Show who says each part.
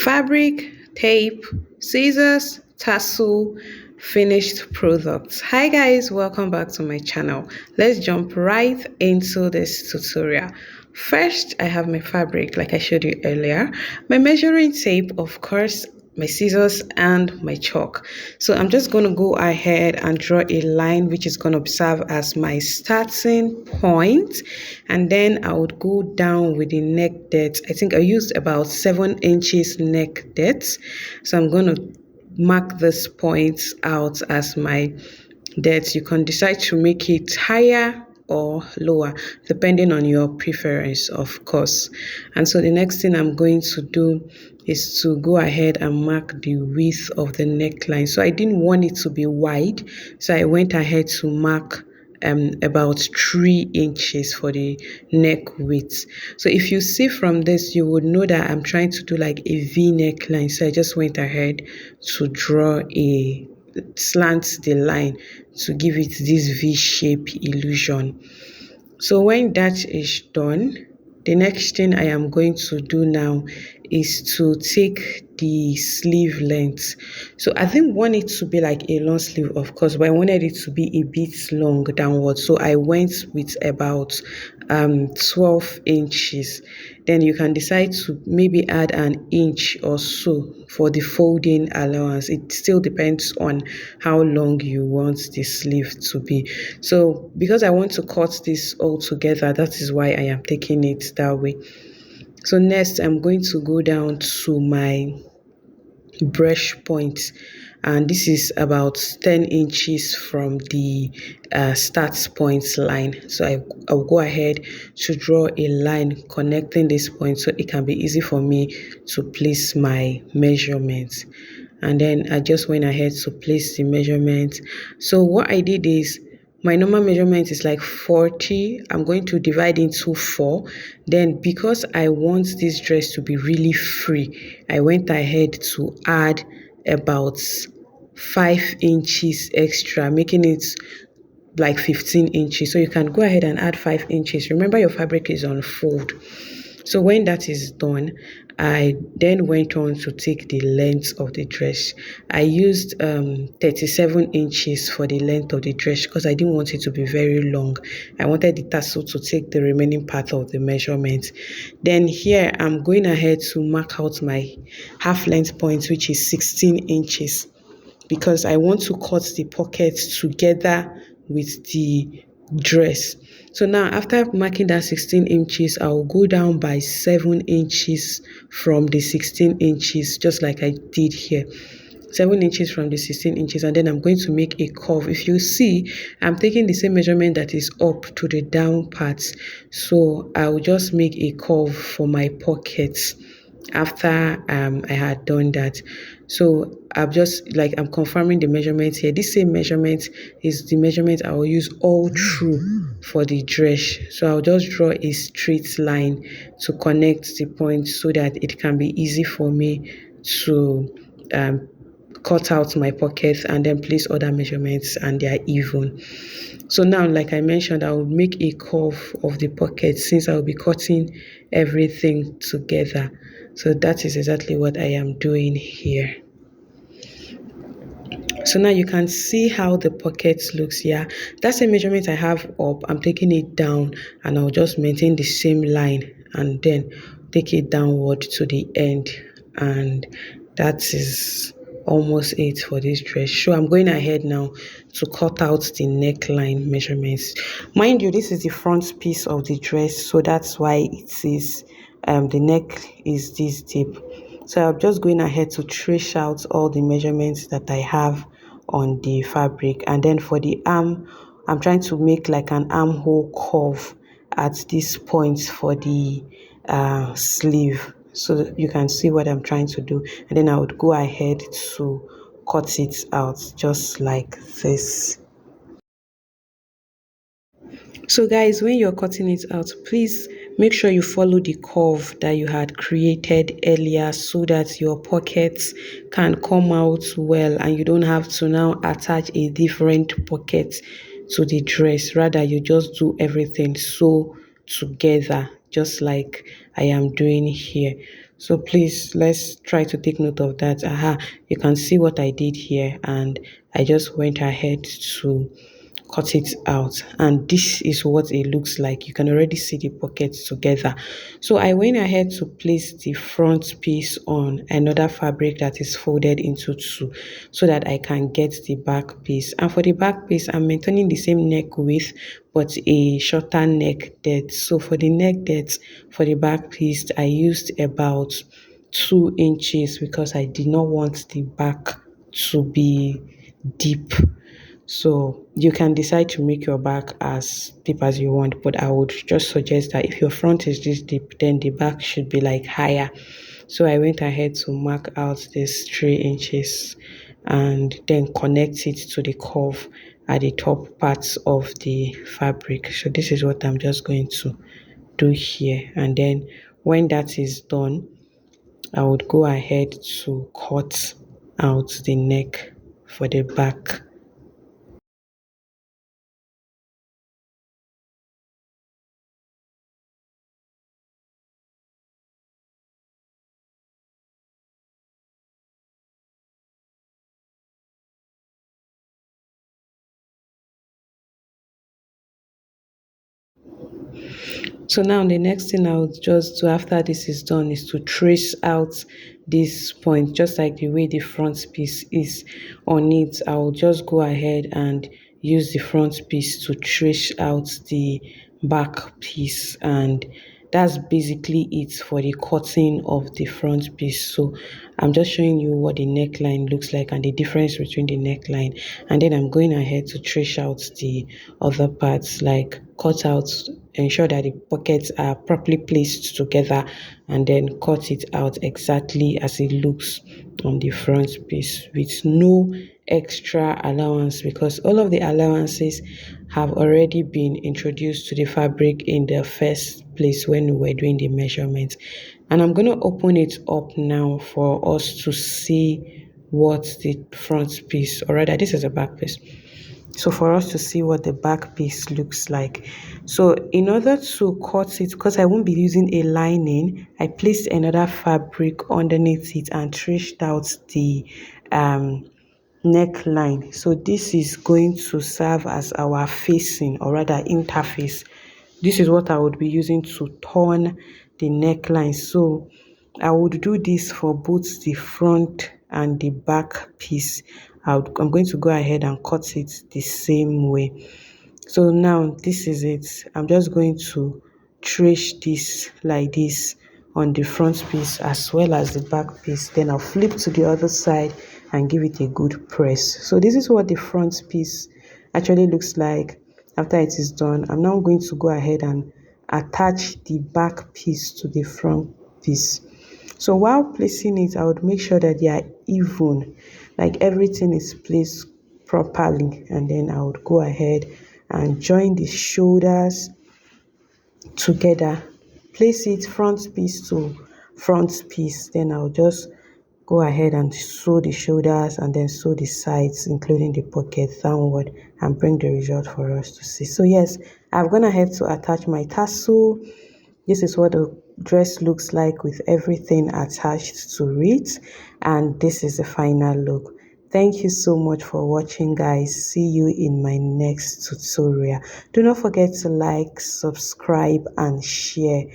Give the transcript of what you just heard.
Speaker 1: fabric, tape, scissors, tassel, finished products. Hi guys, welcome back to my channel. Let's jump right into this tutorial. First, I have my fabric like I showed you earlier, my measuring tape, of course, my scissors and my chalk. So I'm just going to go ahead and draw a line which is going to serve as my starting point, and then I would go down with the neck depth. I think I used about 7 inches neck depth, so I'm going to mark this point out as my depth. You can decide to make it higher or lower depending on your preference, of course. And so the next thing I'm going to do is to go ahead and mark the width of the neckline. So I didn't want it to be wide, so I went ahead to mark about 3 inches for the neck width. So if you see from this, you would know that I'm trying to do like a V neckline. So I just went ahead to draw a slant the line to give it this V shape illusion. So when that is done, the next thing I am going to do now is to take the sleeve length. So I didn't want it to be like a long sleeve, of course, but I wanted it to be a bit long downward. So I went with about 12 inches. Then you can decide to maybe add an inch or so for the folding allowance. It still depends on how long you want the sleeve to be. So because I want to cut this all together, that is why I am taking it that way. So next I'm going to go down to my brush point, and this is about 10 inches from the start point line. So I'll go ahead to draw a line connecting this point so it can be easy for me to place my measurements. And then I just went ahead to place the measurement. So what I did is, my normal measurement is like 40. I'm going to divide into 4. Then because I want this dress to be really free, I went ahead to add about 5 inches extra, making it like 15 inches. So you can go ahead and add 5 inches. Remember, your fabric is on fold. So when that is done, I then went on to take the length of the dress. I used 37 inches for the length of the dress because I didn't want it to be very long. I wanted the tassel to take the remaining part of the measurement. Then here I'm going ahead to mark out my half length point, which is 16 inches, because I want to cut the pockets together with the dress. So now after marking that 16 inches, I'll go down by 7 inches from the 16 inches, just like I did here. 7 inches from the 16 inches, and then I'm going to make a curve. If you see, I'm taking the same measurement that is up to the down parts, so I'll just make a curve for my pockets after I had done that. So I'm just like, I'm confirming the measurement here. This same measurement is the measurement I will use all through for the dress. So I'll just draw a straight line to connect the points so that it can be easy for me to cut out my pockets and then place other measurements and they are even. So now, like I mentioned, I will make a curve of the pocket since I will be cutting everything together. So that is exactly what I am doing here. So now you can see how the pocket looks here. That's a measurement I have up. I'm taking it down and I'll just maintain the same line and then take it downward to the end, and that is almost it for this dress. So I'm going ahead now to cut out the neckline measurements. Mind you, this is the front piece of the dress, so that's why it is the neck is this deep. So I'm just going ahead to trace out all the measurements that I have on the fabric, and then for the arm, I'm trying to make like an armhole curve at this point for the sleeve, so you can see what I'm trying to do, and then I would go ahead to cut it out just like this. So guys, when you're cutting it out, please make sure you follow the curve that you had created earlier so that your pockets can come out well and you don't have to now attach a different pocket to the dress. Rather, you just do everything sew together just like I am doing here. So please, let's try to take note of that. Aha, you can see what I did here, and I just went ahead to cut it out, and this is what it looks like. You can already see the pockets together. So I went ahead to place the front piece on another fabric that is folded into two, so that I can get the back piece. And for the back piece, I'm maintaining the same neck width but a shorter neck depth. So for the neck depth for the back piece, I used about 2 inches because I did not want the back to be deep. So you can decide to make your back as deep as you want, but I would just suggest that if your front is this deep, then the back should be like higher. So I went ahead to mark out this 3 inches and then connect it to the curve at the top parts of the fabric. So this is what I'm just going to do here. And then when that is done, I would go ahead to cut out the neck for the back. So now the next thing I would just do after this is done is to trace out this point, just like the way the front piece is on it. I will just go ahead and use the front piece to trace out the back piece, and that's basically it for the cutting of the front piece. So I'm just showing you what the neckline looks like and the difference between the neckline, and then I'm going ahead to trace out the other parts, like cut out, ensure that the pockets are properly placed together, and then cut it out exactly as it looks on the front piece with no extra allowance, because all of the allowances have already been introduced to the fabric in the first place when we were doing the measurements. And I'm going to open it up now for us to see what the front piece, or rather this is a back piece, so for us to see what the back piece looks like. So in order to cut it, because I won't be using a lining, I placed another fabric underneath it and traced out the neckline. So this is going to serve as our facing, or rather interface. This is what I would be using to turn the neckline. So I would do this for both the front and the back piece. I'm going to go ahead and cut it the same way. So now this is it. I'm just going to trace this like this on the front piece as well as the back piece. Then I'll flip to the other side and give it a good press. So this is what the front piece actually looks like after it is done. I'm now going to go ahead and attach the back piece to the front piece. So while placing it, I would make sure that they are even, like everything is placed properly, and then I would go ahead and join the shoulders together, place it front piece to front piece. Then I'll just go ahead and sew the shoulders and then sew the sides, including the pocket downward, and bring the result for us to see. So yes, I've gone ahead to attach my tassel. This is what the dress looks like with everything attached to it, and this is the final look. Thank you so much for watching, guys. See you in my next tutorial. Do not forget to like, subscribe and share.